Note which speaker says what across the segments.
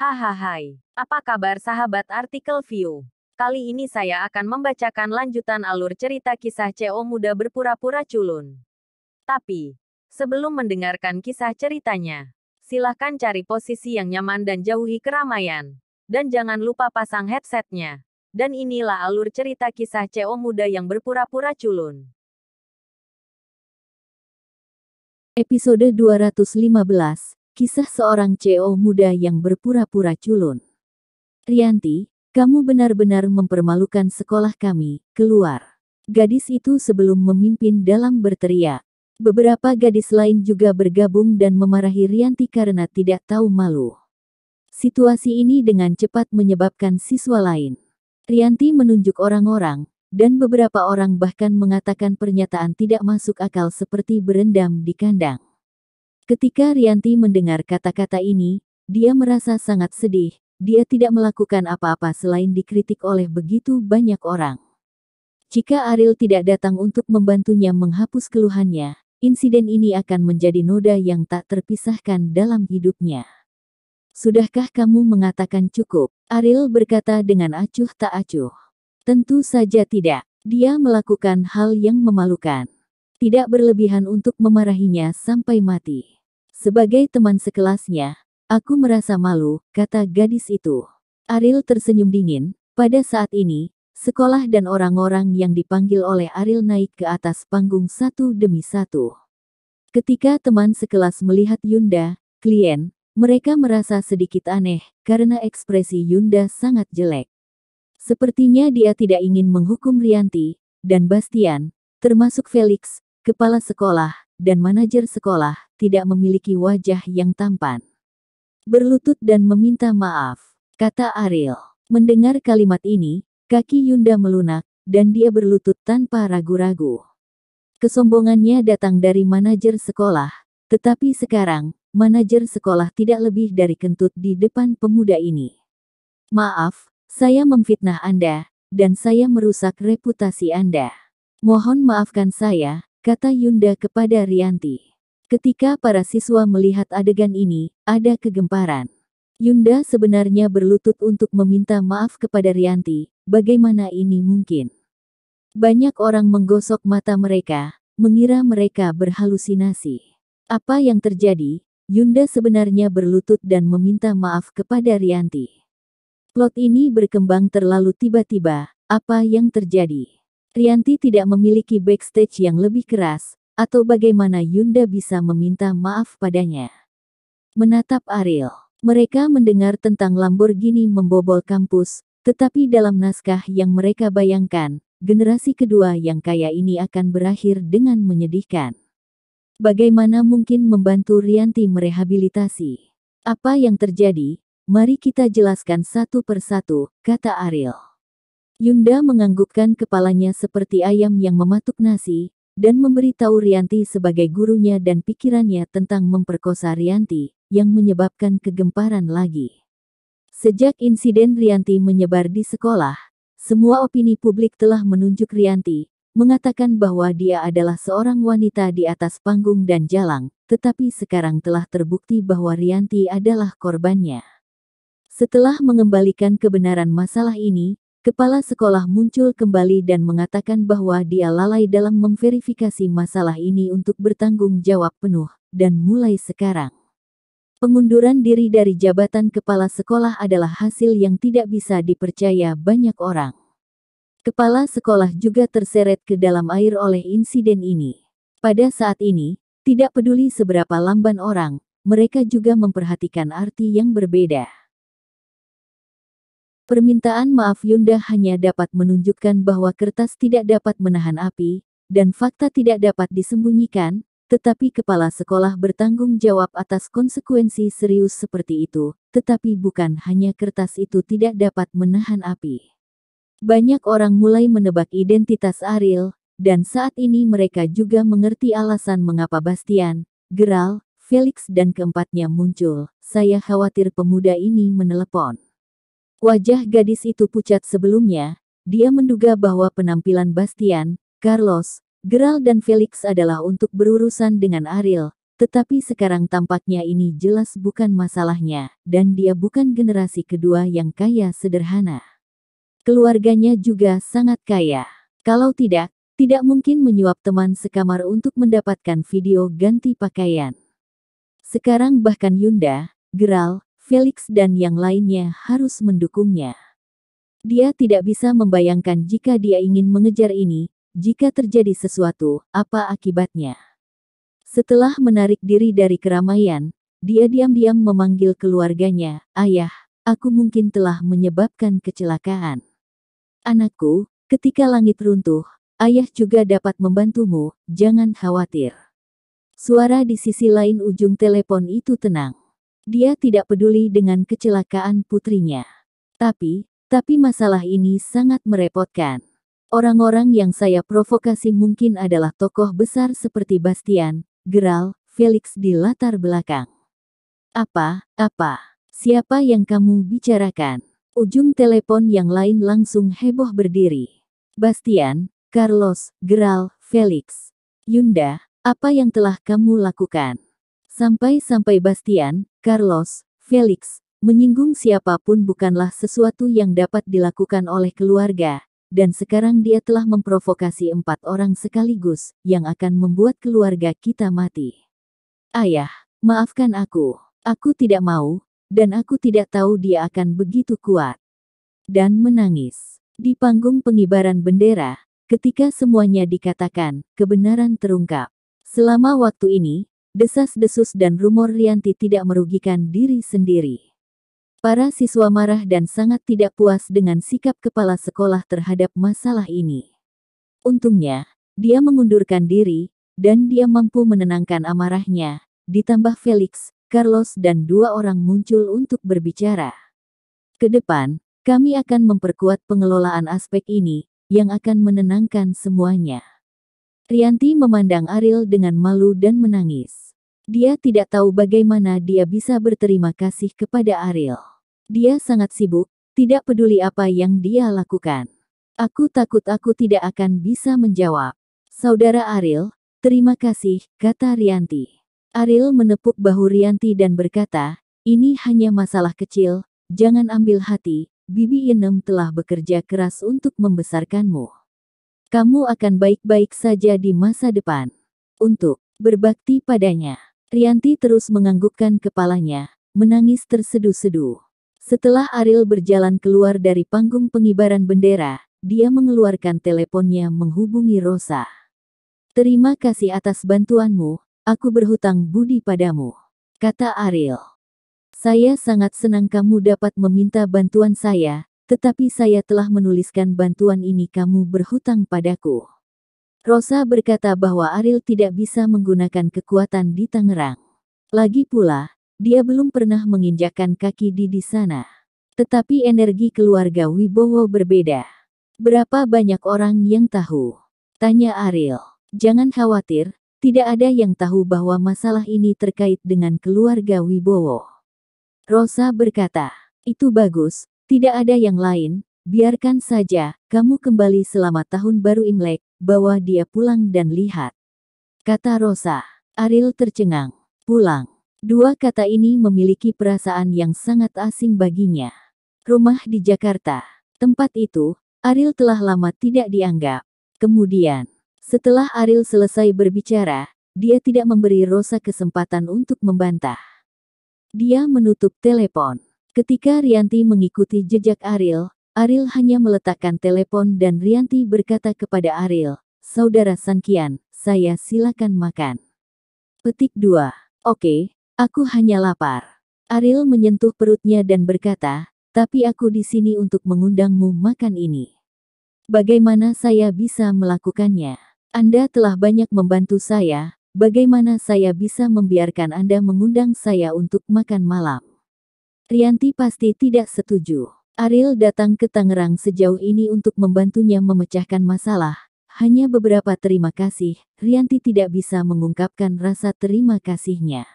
Speaker 1: Hahaha, apa kabar sahabat artikel view? Kali ini saya akan membacakan lanjutan alur cerita kisah CO muda berpura-pura culun. Tapi, sebelum mendengarkan kisah ceritanya, silahkan cari posisi yang nyaman dan jauhi keramaian. Dan jangan lupa pasang headsetnya. Dan inilah alur cerita kisah CO muda yang berpura-pura culun.
Speaker 2: Episode 215, Kisah seorang CO muda yang berpura-pura culun. Rianti, kamu benar-benar mempermalukan sekolah kami, keluar. Gadis itu sebelum memimpin dalam berteriak. Beberapa gadis lain juga bergabung dan memarahi Rianti karena tidak tahu malu. Situasi ini dengan cepat menyebabkan siswa lain. Rianti menunjuk orang-orang, dan beberapa orang bahkan mengatakan pernyataan tidak masuk akal seperti berendam di kandang. Ketika Rianti mendengar kata-kata ini, dia merasa sangat sedih. Dia tidak melakukan apa-apa selain dikritik oleh begitu banyak orang. Jika Ariel tidak datang untuk membantunya menghapus keluhannya, insiden ini akan menjadi noda yang tak terpisahkan dalam hidupnya. Sudahkah kamu mengatakan cukup? Ariel berkata dengan acuh tak acuh. Tentu saja tidak. Dia melakukan hal yang memalukan. Tidak berlebihan untuk memarahinya sampai mati. Sebagai teman sekelasnya, aku merasa malu, kata gadis itu. Ariel tersenyum dingin. Pada saat ini, sekolah dan orang-orang yang dipanggil oleh Ariel naik ke atas panggung satu demi satu. Ketika teman sekelas melihat Yunda, klien, mereka merasa sedikit aneh, karena ekspresi Yunda sangat jelek. Sepertinya dia tidak ingin menghukum Rianti, dan Bastian, termasuk Felix, kepala sekolah, dan manajer sekolah, tidak memiliki wajah yang tampan. Berlutut dan meminta maaf, kata Ariel. Mendengar kalimat ini, kaki Yunda melunak, dan dia berlutut tanpa ragu-ragu. Kesombongannya datang dari manajer sekolah, tetapi sekarang, manajer sekolah tidak lebih dari kentut di depan pemuda ini. Maaf, saya memfitnah Anda, dan saya merusak reputasi Anda. Mohon maafkan saya, kata Yunda kepada Rianti. Ketika para siswa melihat adegan ini, ada kegemparan. Yunda sebenarnya berlutut untuk meminta maaf kepada Rianti. Bagaimana ini mungkin? Banyak orang menggosok mata mereka, mengira mereka berhalusinasi. Apa yang terjadi? Yunda sebenarnya berlutut dan meminta maaf kepada Rianti. Plot ini berkembang terlalu tiba-tiba. Apa yang terjadi? Rianti tidak memiliki backstage yang lebih keras, atau bagaimana Yunda bisa meminta maaf padanya? Menatap Ariel. Mereka mendengar tentang Lamborghini membobol kampus, tetapi dalam naskah yang mereka bayangkan, generasi kedua yang kaya ini akan berakhir dengan menyedihkan. Bagaimana mungkin membantu Rianti merehabilitasi? Apa yang terjadi? Mari kita jelaskan satu persatu, kata Ariel. Yunda menganggukkan kepalanya seperti ayam yang mematuk nasi, dan memberitahu Rianti sebagai gurunya dan pikirannya tentang memperkosa Rianti, yang menyebabkan kegemparan lagi. Sejak insiden Rianti menyebar di sekolah, semua opini publik telah menunjuk Rianti, mengatakan bahwa dia adalah seorang wanita di atas panggung dan jalang, tetapi sekarang telah terbukti bahwa Rianti adalah korbannya. Setelah mengembalikan kebenaran masalah ini, kepala sekolah muncul kembali dan mengatakan bahwa dia lalai dalam memverifikasi masalah ini untuk bertanggung jawab penuh, dan mulai sekarang, pengunduran diri dari jabatan kepala sekolah adalah hasil yang tidak bisa dipercaya banyak orang. Kepala sekolah juga terseret ke dalam air oleh insiden ini. Pada saat ini, tidak peduli seberapa lamban orang, mereka juga memperhatikan arti yang berbeda. Permintaan maaf Yunda hanya dapat menunjukkan bahwa kertas tidak dapat menahan api, dan fakta tidak dapat disembunyikan, tetapi kepala sekolah bertanggung jawab atas konsekuensi serius seperti itu, tetapi bukan hanya kertas itu tidak dapat menahan api. Banyak orang mulai menebak identitas Ariel, dan saat ini mereka juga mengerti alasan mengapa Bastian, Gerald, Felix dan keempatnya muncul. Saya khawatir pemuda ini menelepon. Wajah gadis itu pucat sebelumnya, dia menduga bahwa penampilan Bastian, Carlos, Gerald dan Felix adalah untuk berurusan dengan Ariel, tetapi sekarang tampaknya ini jelas bukan masalahnya, dan dia bukan generasi kedua yang kaya sederhana. Keluarganya juga sangat kaya. Kalau tidak mungkin menyuap teman sekamar untuk mendapatkan video ganti pakaian. Sekarang bahkan Yunda, Geralt, Felix dan yang lainnya harus mendukungnya. Dia tidak bisa membayangkan jika dia ingin mengejar ini, jika terjadi sesuatu, apa akibatnya. Setelah menarik diri dari keramaian, dia diam-diam memanggil keluarganya, "Ayah, aku mungkin telah menyebabkan kecelakaan. Anakku, ketika langit runtuh, ayah juga dapat membantumu, jangan khawatir." Suara di sisi lain ujung telepon itu tenang. Dia tidak peduli dengan kecelakaan putrinya. Tapi masalah ini sangat merepotkan. Orang-orang yang saya provokasi mungkin adalah tokoh besar seperti Bastian, Geralt, Felix di latar belakang. Apa? Siapa yang kamu bicarakan? Ujung telepon yang lain langsung heboh berdiri. Bastian, Carlos, Geralt, Felix. Yunda, apa yang telah kamu lakukan? Sampai Bastian, Carlos, Felix, menyinggung siapapun bukanlah sesuatu yang dapat dilakukan oleh keluarga, dan sekarang dia telah memprovokasi 4 orang sekaligus, yang akan membuat keluarga kita mati. Ayah, maafkan aku. Aku tidak mau, dan aku tidak tahu dia akan begitu kuat. Dan menangis. Di panggung pengibaran bendera, ketika semuanya dikatakan, kebenaran terungkap. Selama waktu ini, desas-desus dan rumor Rianti tidak merugikan diri sendiri. Para siswa marah dan sangat tidak puas dengan sikap kepala sekolah terhadap masalah ini. Untungnya, dia mengundurkan diri, dan dia mampu menenangkan amarahnya, ditambah Felix, Carlos dan 2 orang muncul untuk berbicara. Ke depan, kami akan memperkuat pengelolaan aspek ini, yang akan menenangkan semuanya. Rianti memandang Ariel dengan malu dan menangis. Dia tidak tahu bagaimana dia bisa berterima kasih kepada Ariel. Dia sangat sibuk, tidak peduli apa yang dia lakukan. Aku takut aku tidak akan bisa menjawab. Saudara Ariel, terima kasih, kata Rianti. Ariel menepuk bahu Rianti dan berkata, ini hanya masalah kecil, jangan ambil hati, Bibi Inem telah bekerja keras untuk membesarkanmu. Kamu akan baik-baik saja di masa depan. Untuk berbakti padanya. Rianti terus menganggukkan kepalanya, menangis terseduh-seduh. Setelah Ariel berjalan keluar dari panggung pengibaran bendera, dia mengeluarkan teleponnya menghubungi Rosa. Terima kasih atas bantuanmu, aku berhutang budi padamu, kata Ariel. Saya sangat senang kamu dapat meminta bantuan saya, tetapi saya telah menuliskan bantuan ini kamu berhutang padaku. Rosa berkata bahwa Ariel tidak bisa menggunakan kekuatan di Tangerang. Lagi pula, dia belum pernah menginjakkan kaki di sana. Tetapi energi keluarga Wibowo berbeda. Berapa banyak orang yang tahu? Tanya Ariel. Jangan khawatir, tidak ada yang tahu bahwa masalah ini terkait dengan keluarga Wibowo. Rosa berkata, itu bagus, tidak ada yang lain, biarkan saja, kamu kembali selamat tahun baru Imlek, bawa dia pulang dan lihat. Kata Rosa. Ariel tercengang. Pulang. 2 kata ini memiliki perasaan yang sangat asing baginya. Rumah di Jakarta. Tempat itu, Ariel telah lama tidak dianggap. Kemudian, setelah Ariel selesai berbicara, dia tidak memberi Rosa kesempatan untuk membantah. Dia menutup telepon. Ketika Rianti mengikuti jejak Ariel, Ariel hanya meletakkan telepon dan Rianti berkata kepada Ariel, Saudara Sankian, saya silakan makan. Petik 2. Oke. Aku hanya lapar. Ariel menyentuh perutnya dan berkata, tapi aku di sini untuk mengundangmu makan ini. Bagaimana saya bisa melakukannya? Anda telah banyak membantu saya, bagaimana saya bisa membiarkan Anda mengundang saya untuk makan malam? Rianti pasti tidak setuju. Ariel datang ke Tangerang sejauh ini untuk membantunya memecahkan masalah. Hanya beberapa terima kasih, Rianti tidak bisa mengungkapkan rasa terima kasihnya.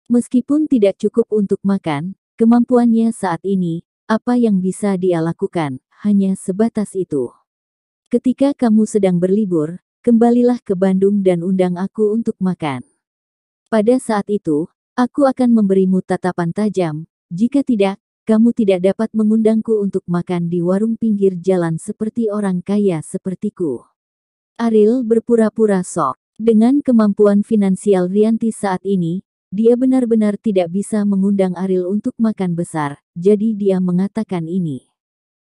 Speaker 2: Meskipun tidak cukup untuk makan, kemampuannya saat ini, apa yang bisa dia lakukan, hanya sebatas itu. Ketika kamu sedang berlibur, kembalilah ke Bandung dan undang aku untuk makan. Pada saat itu, aku akan memberimu tatapan tajam. Jika tidak, kamu tidak dapat mengundangku untuk makan di warung pinggir jalan seperti orang kaya sepertiku. Ariel berpura-pura shock. Dengan kemampuan finansial Rianti saat ini, dia benar-benar tidak bisa mengundang Ariel untuk makan besar, jadi dia mengatakan ini.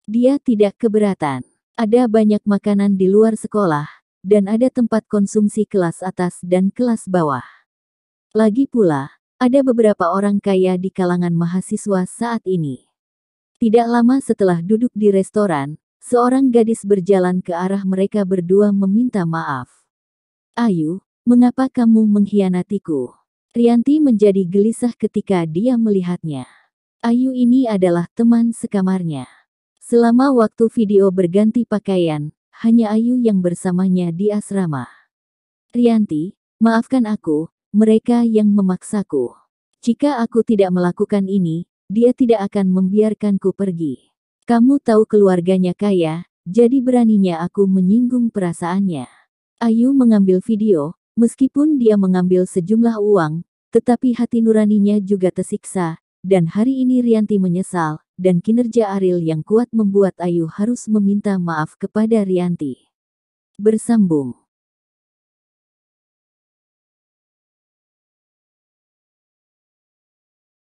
Speaker 2: Dia tidak keberatan. Ada banyak makanan di luar sekolah, dan ada tempat konsumsi kelas atas dan kelas bawah. Lagi pula, ada beberapa orang kaya di kalangan mahasiswa saat ini. Tidak lama setelah duduk di restoran, seorang gadis berjalan ke arah mereka berdua meminta maaf. Ayu, mengapa kamu mengkhianatiku? Rianti menjadi gelisah ketika dia melihatnya. Ayu ini adalah teman sekamarnya. Selama waktu video berganti pakaian, hanya Ayu yang bersamanya di asrama. Rianti, maafkan aku, mereka yang memaksaku. Jika aku tidak melakukan ini, dia tidak akan membiarkanku pergi. Kamu tahu keluarganya kaya, jadi beraninya aku menyinggung perasaannya. Ayu mengambil video, meskipun dia mengambil sejumlah uang, tetapi hati nuraninya juga tersiksa, dan hari ini Rianti menyesal, dan kinerja Ariel yang kuat membuat Ayu harus meminta maaf kepada Rianti. Bersambung.